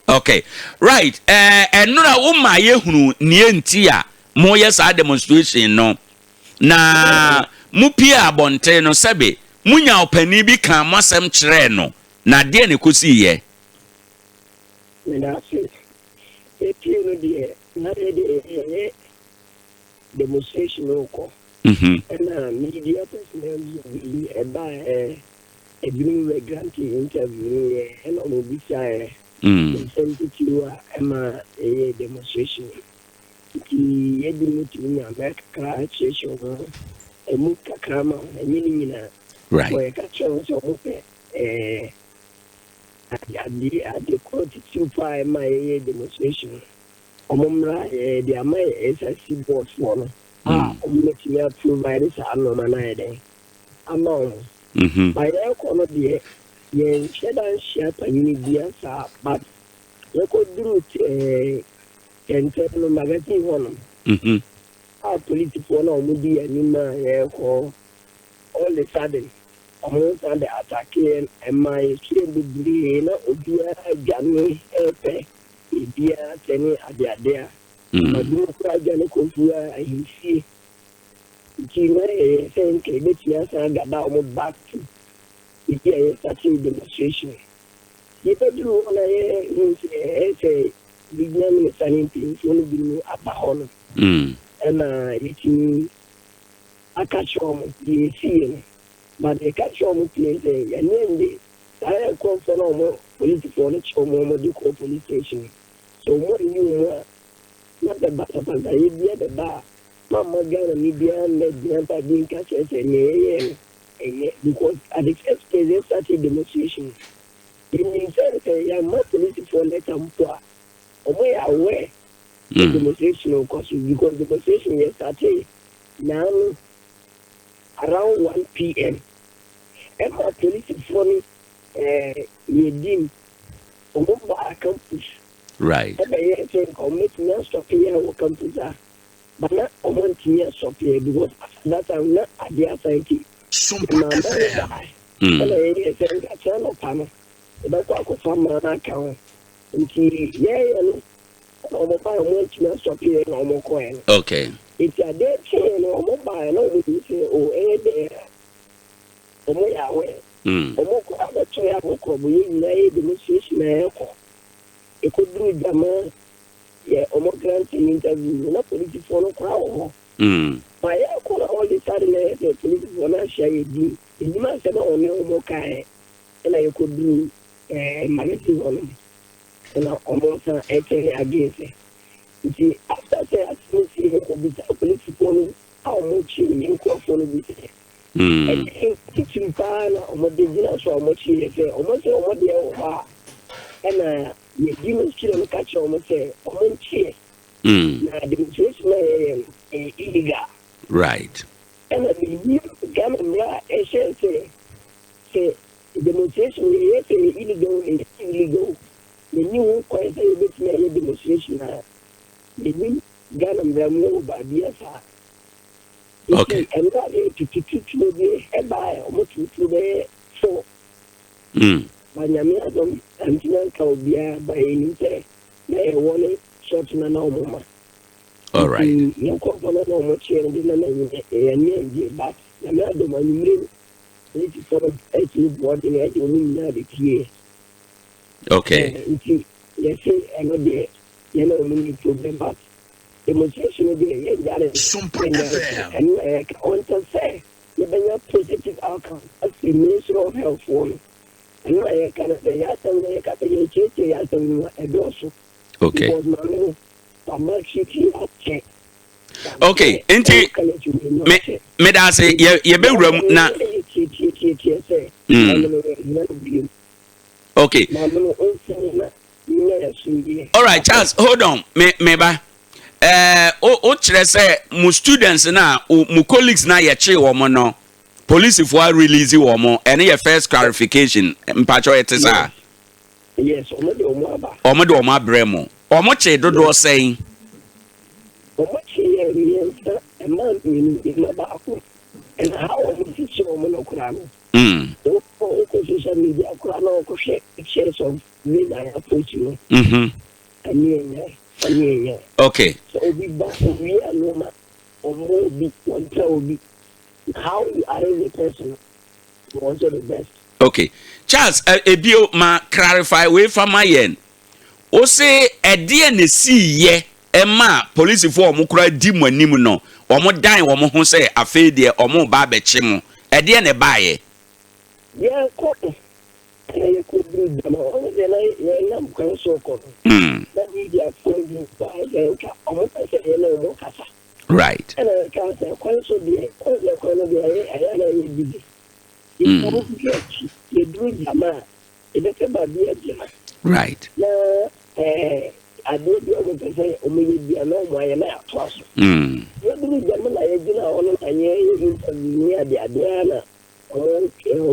Okay, right. And no, uma yehunu nientia mo yes a demonstration no. Na mupia abonte no sebe munya opani bi kan masem kire no. Na de ne kosi ye. Na se no de na de demonstration ko. And media personnel about a blue grantee interview and on this side. Sent it to a demonstration. The Edmund to America station, a Muka Krama, a Minina, right? Where catch on so open at the court to fire my demonstration. Omra, the Amay SIC board for making up providers are no manade. Among by their corner, dear, ye shed and shed and media, but you could do it and tell no magazine one. Our political no media, Nima, all the sudden, almost under attacking, and my kid would be no, dear, Jammy, Epe, dear, Tenny, Adia, there. But no cry, Janny, you see. Gina saying that yes, I got down back to the starting demonstration. You don't do on a say, the young is an things only be at the home. And it's a catch on the scene, but the catch on place, and then I come for no political or police station. So, what you not the back of the bar. Mama Gana media and the being catches because at the first place they started demonstration. In the sense, I am not political let them poor. We are aware the demonstration of course because the demonstration started now around 1 p.m. And my political Yedim Omba campus. Right. And I think I'll make me stop here or campus. But not a 1 year of here because that I'm not at the authority. SOMPA. And I think that's a panel. That's what I could find my account. And yeah, no mobile 1 year of here, no more coin. Okay. It's a dead chain or mobile, no, you say, oh, there. Oh, my, away. Oh, more Krobo, you lay the musician. It could do the man. Yeah, almost granting interview, not political crowd. But I call all the sudden political not share it. The man said, oh, no more kind. And I could do a magazine on him. And I almost against it. You see, after I see him, political, how much you microphone with it. And teaching pan or what they did, so much he said, almost what they are. And you demons kill and catch almost say, on cheer. Now, demonstration illegal. Right. And I mean, Gamma, I shall say, demonstration is illegal. The new quite a bit of demonstration. The new Gamma, no, by BSR. Okay. And that is to teach me a buy almost to the 4. Banyamiadom and Tinaka by any day. They want short and normal. All right. You call for no much here and then but Yamadom and you need to sort of actually boarding at your room here. Okay. Yes, I know the yellow mini problem, but demonstration will be a SOMPA. And I want to say, you have a positive outcome as the Minister of Health for me. I can't say, yes, and I can't say, yes, and I do. Okay. Okay. Inti me da say ye be wram na. Okay. All right, Charles, hold on. Me ba. O kire say mu students na mu colleagues na ye che wo mo no. Police for release wo mo. Ene ye first clarification. Mpacho it is ah. Yes, omode omo aba. Omode omo abremo. Omo che dodo saying. Omo che ye a man in my back. And how omo teach omo no kura no. So social media no shares of with I approach you. Okay. So we are normal or more big one be how you are as a person was the best. Okay. Charles, ebio ma clarify we from my end. O say e de na si ye e ma police for omo kura di mo anim no. Omo dan wo mo ho say afi de omo ba be che mo. E de na ba ye. Yeah, cool. I could do them all. Then I am going so cool. That media phone by the almost I said, hello, Mokasa. Right. And I can't say, quite so be all the corner be I busy. You do Jama, it is about the Jama. Right. Now, I do be able to say, only be a no way and out. You do Jama, I do not want to near the Adriana. Okay, and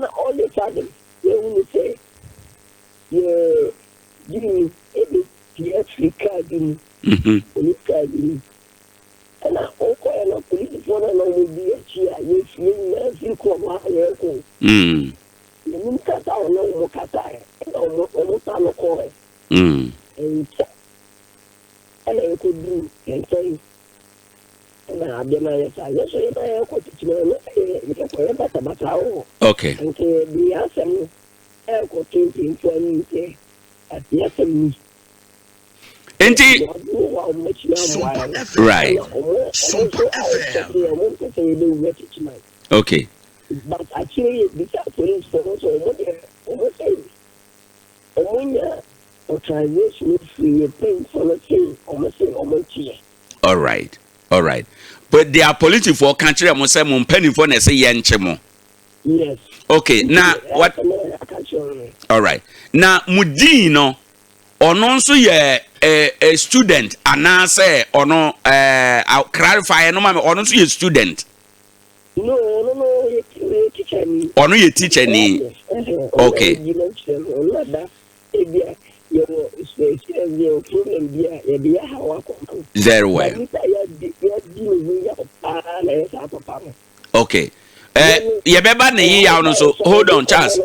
all the time they will say, yeah, give me every card in police card in. And I also and a police phone and I will be a cheer. Yes, you come out here. You mean cut out no more cut and almost on the corner. And I could do and say. Okay. Enti right. SOMPA FM. Okay. But actually, this police for almost authorization free paying for the thing almost here. All right. All right. But they are political for country and say mon penny for na say yenchemo. Yes. Okay. Now what? All right. Now mudi no ono nso ye a student ana say ono I'll clarify no ma ono nso ye student. No, ye teacher. Ono ye teacher ni. Okay. Very well. Okay. Yebeba ne yi ya no so hold on Charles.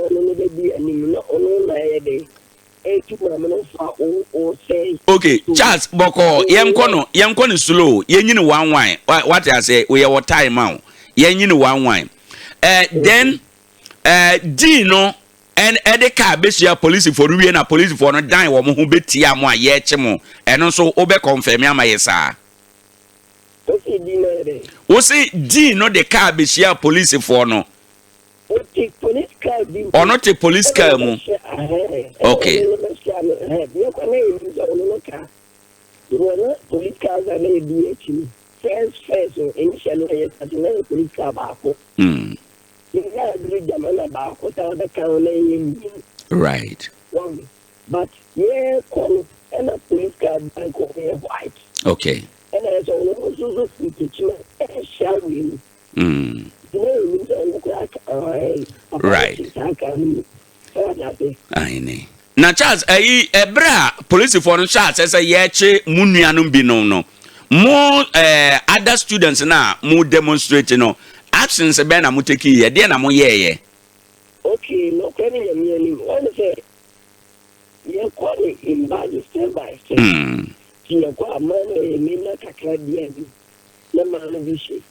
Okay, Charles boko yenko no slow yenyini one wine. What I say we are time out. Yenyini one wine. Then D no and the car besia police for we na police for no dan wo mo ho betia mo aye che mo eno so obe confirm am ayesa o say D no the car besia police for no police car or not a police car mo okay police cars are maybe first initially police car back. Right. But yeah, and a police car bank white. Okay. And as also Techiman shall we? Right. I know. Now, Charles, ebra police for no Charles as a yeche munuanum bi no. More other students now more demonstrate no. Actions be na mo take ye de na mo ye. Okay, no can you one say you call it in bad step by step. You call man me na kakra dia bi. Na man bi shi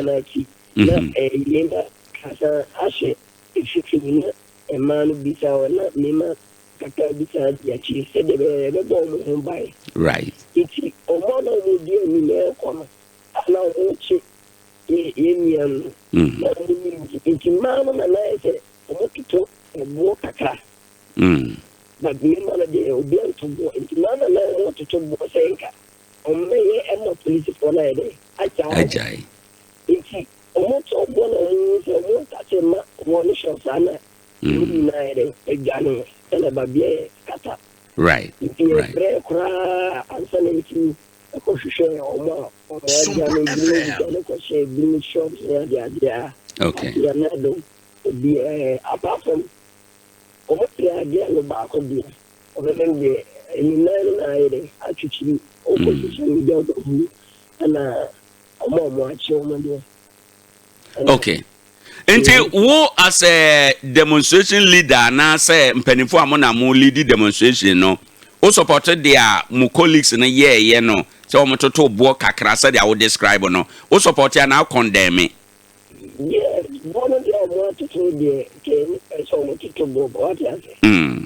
na ki. Na yenda kasa ashe ifiki na man bi sa na me ma kakra bi sa ya chi se de be bo mo bai. Right. Iti o mo na mo di ni me ko na na o chi Indian, Techiman, and I said, Mokito, and Mokaka. But the man of the Obian to go into Nana and I want to talk Senka. On May and not police for a day. Ajay. It's almost one of the most one shot Sana, United, a gun, and a baby kata. Right. Right. Answering to a question or more. SOMPA FM. Okay. Apart from what the idea about the in 9 actually opposition and Okay. Nti wo as a demonstration leader na say mpanifo amona mo lead demonstration no o support their mo colleagues na ye no say o mototo bo kakra say they would describe no o support ya na condemn me. Yes, one of them want to do the game and so much to go what I say.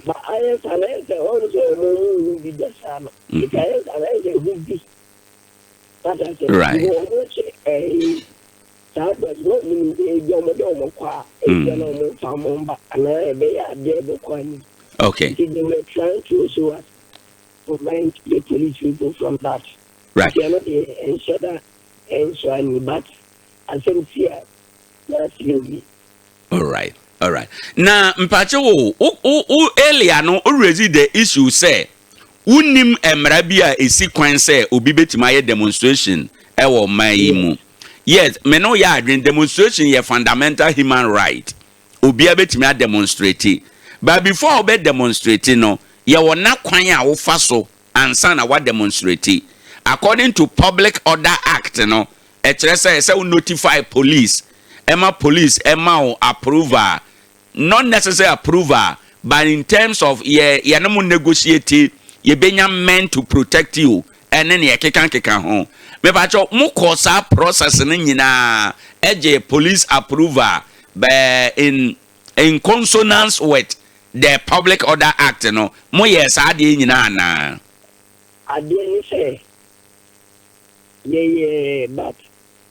But I have also will be the same. Because I will be. But I say Right. you will say that was not mean the Yomodomo qua, a general farm, and I be a dead coin. Okay. They were trying to show us prevent the police people from that. Right. Cannot ensure that and so on, but I think here. All right. Na mpache wo earlier no o raise the issue say unim emra bia esi kwan say obi betima ye demonstration e wo mai mu. Yes, me no ya adwen demonstration ye fundamental human right. Obi betima demonstrate. But before obi demonstrate no, ye wo na kwan a wo fa so ansa na wa demonstrate. According to Public Order Act no, e kire say notify police. Emma police, Emma approval, not necessary approval, but in terms of ye no negotiate, ye benya meant to protect you, and then ye kekan home. Me bacho mo kosa process ni nyina eje police approval, but in consonance with the Public Order Act, no, mo yes ade nyina na. Ade ni say, yeah, but.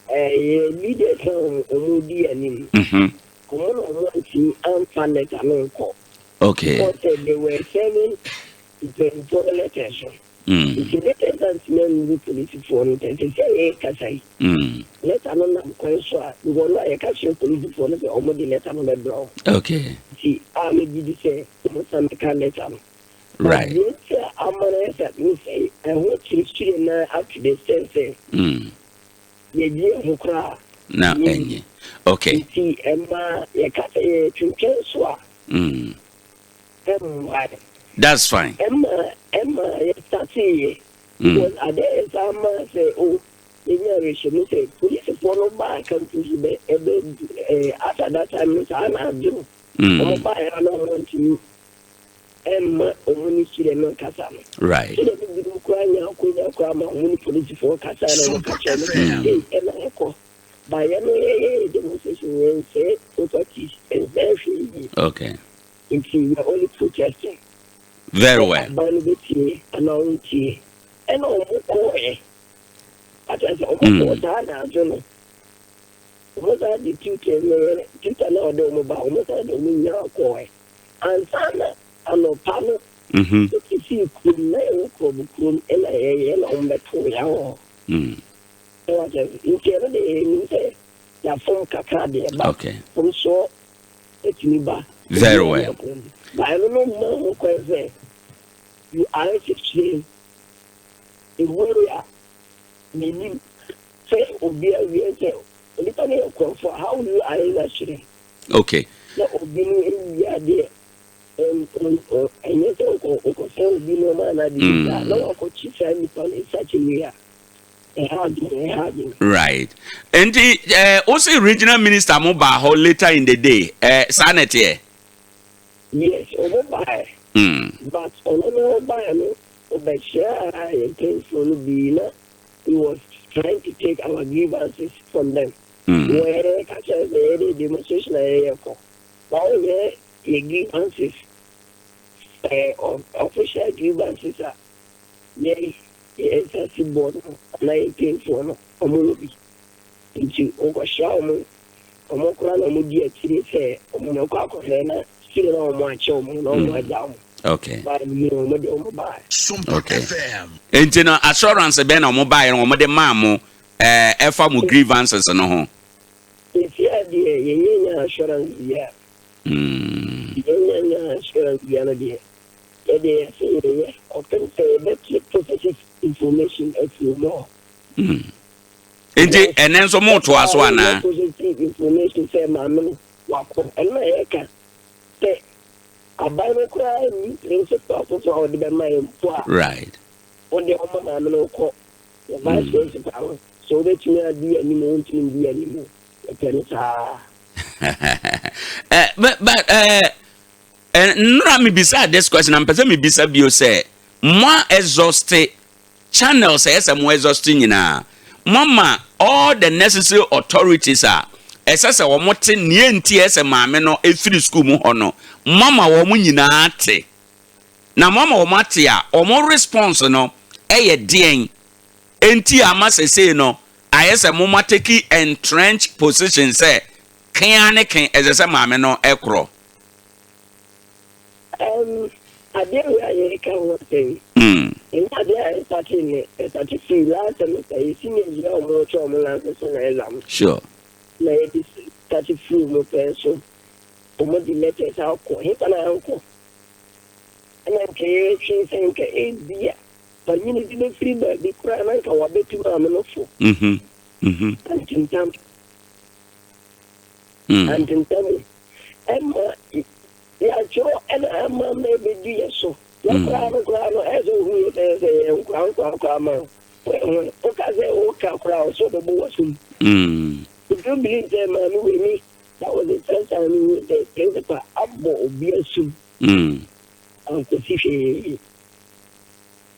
Leaders on Omudi and him. Okay. Because they were sending the letters. If you let us men with police for it, and they say, Kasai, let alone Consoa, we will not a cashier police for the Omudi letter on the brow. Okay. See, I may be say, some can let them. Right. I'm going to say, I want to see up to the sense. Na enye. Okay. That's fine. Emma, because I dare say, oh, generation, say, police follow back and to after that time, I'm do. Buy want to Emma, only see them on Casano. Right. So they will cry now, only police for Casano, and I echo. By any demonstration, and say, and very okay. If you were only protesting. Very well. And I don't know. What are the two now don't about what are the winner coy? And Sana, and no panel. If you could lay Krobo and I on the 2 hours. You can't say, you're from Kakadi, okay. From so, it's me back. Very well. But I don't know more who say you are extreme. In warrior, meaning say, Obia, we say, a little for how you are actually. Okay. That be there. And yet, Uncle Sam be no man, I did no Uncle Chief and in such a way. Right. And also regional minister Mobaho later in the day, Sanity. Yes, over but on by but share I came from Bina. He was trying to take our grievances from them. Where catches the demonstration area. While there grievances official grievances are yes, I see board 19 for Omobi. Into Okashamu, Omokran Omudi, say, Omokakona, still on my chum, no my down. Okay. SOMPA FM. And you know, assurance ben on mobile or mother mammo, efa mu grievances no ho. It's yeah, assurance, yeah. Assurance, yeah. They say, often say, let's get positive information if you know. And then some more to us one. Positive information, say, Mamma, walk and my can say, a Bible cry, things of purpose or the my right. on the Mamma call the vice principal. so that you are the animal to the animal. But no, me beside this question, I'm person me beside you say more exhausted channels say more exhausting na mama all the necessary authorities are esese wo mote nie nti ese maame no efiri school mu hono mama wo mu nyina ate na mama wo mate a omo response no eye den enti ama sese no ayese mo mateki entrenched position say kan ne kan esese maame no ekro. I didn't really come with thing. In that day, I started to last semester. You see me, you are more trouble than Sure. Ladies started to move person. Como the letters out, hit an uncle. And I'm saying, beer. But you need to be free by the crime and come a bit to Mamma. And in time. And in time. And yeah, Joe, and I'm maybe dear so. As a who is a crown, because they walk out crowd, so the boys. If you believe them, with me, that was the first time they principal Abbo be a soup. Uncle Fifi.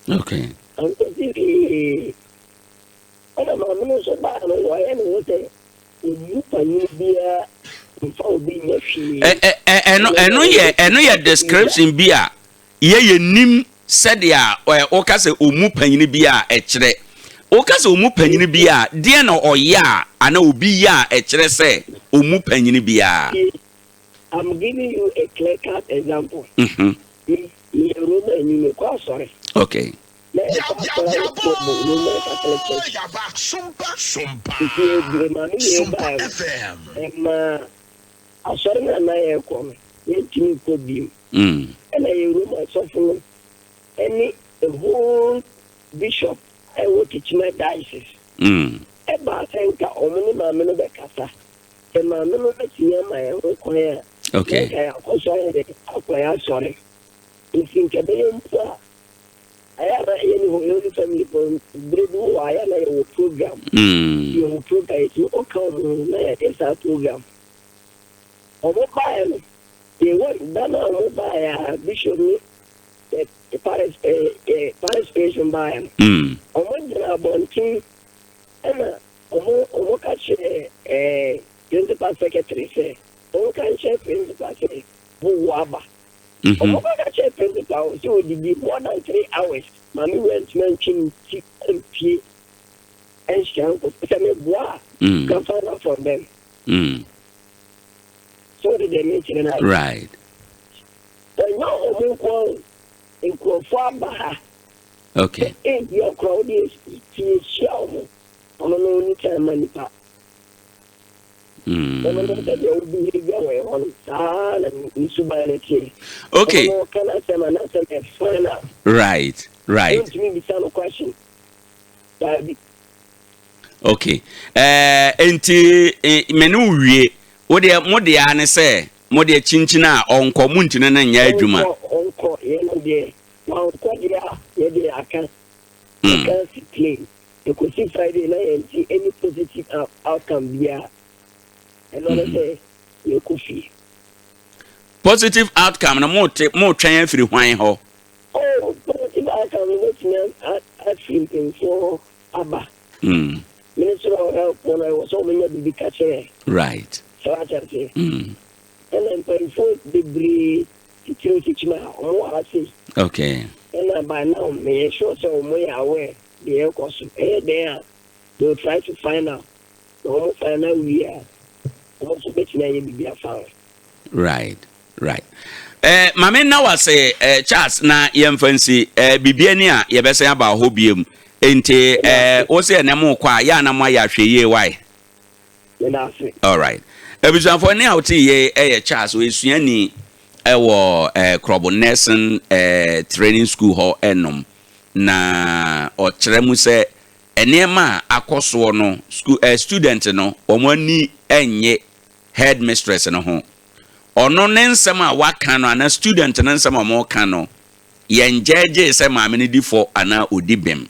Okay. Uncle Fifi. And I'm not so bad. I am with a you can be a. Eno ye description bi a ye nim said ya o ka se omu panyini bi a ekire o ka se omu panyini bi a de na oya ana obi ya ekire se omu panyini bi a. I'm giving you a clear cut example. Okay. SOMPA FM. I saw him at my come. You could be. And I room myself. Any whole bishop, I will teach my diocese. About thank you, only my men of the casa. And my men of the tea, my own choir. Okay. I also acquire, sorry. You think a day I have any family from Bredo, I have a program. You program, you come, it's a program. Mobile, they want done by a bishop, a participation by him. On one job king, and a catch a principal secretary say, oh, can check principal say, who wabba. Catch a principal, so would be more than 3 hours. Mammy went to mention MP and she uncle, come find out from them. So did they mention it? Right. But no, in Krobo. Okay. If your crowd is show on a lonely time, money. Okay. Right. Right. Okay. Enti menu wie wo de mo de ane se mo de chinchina onko muntine na nya adwuma. Onko ye no de wa onko dia ye de aka. Can claim. You could see Friday night and see any positive outcome there. And what I say, you could see. Positive outcome na mo twan afiri hwan ho. Oh, positive outcome which means I feel for Abba. Minister of Health when I was home in the catcher. Right. So I just say. And then before the breed to Techiman or I say. Okay. And by now, may sure so more aware the air cost there. They'll try to find out. The home find out we are. Also, betting I will be found. Right. Right. Mame na wase Charles na yemfansi bibiani a yebese aba hobiem enti wo se na mo kwa ya na mo ya hweye why. All right. Ebisanfo ne hauti ye Charles we suani ewo Krobo Nursing training school ho enom na o kyeremu se enema akoso no school student no omani enye headmistress no ho ono ne nsem a waka no student ne nsem a mo ka no yenjeje se maame ne di fo ana odibem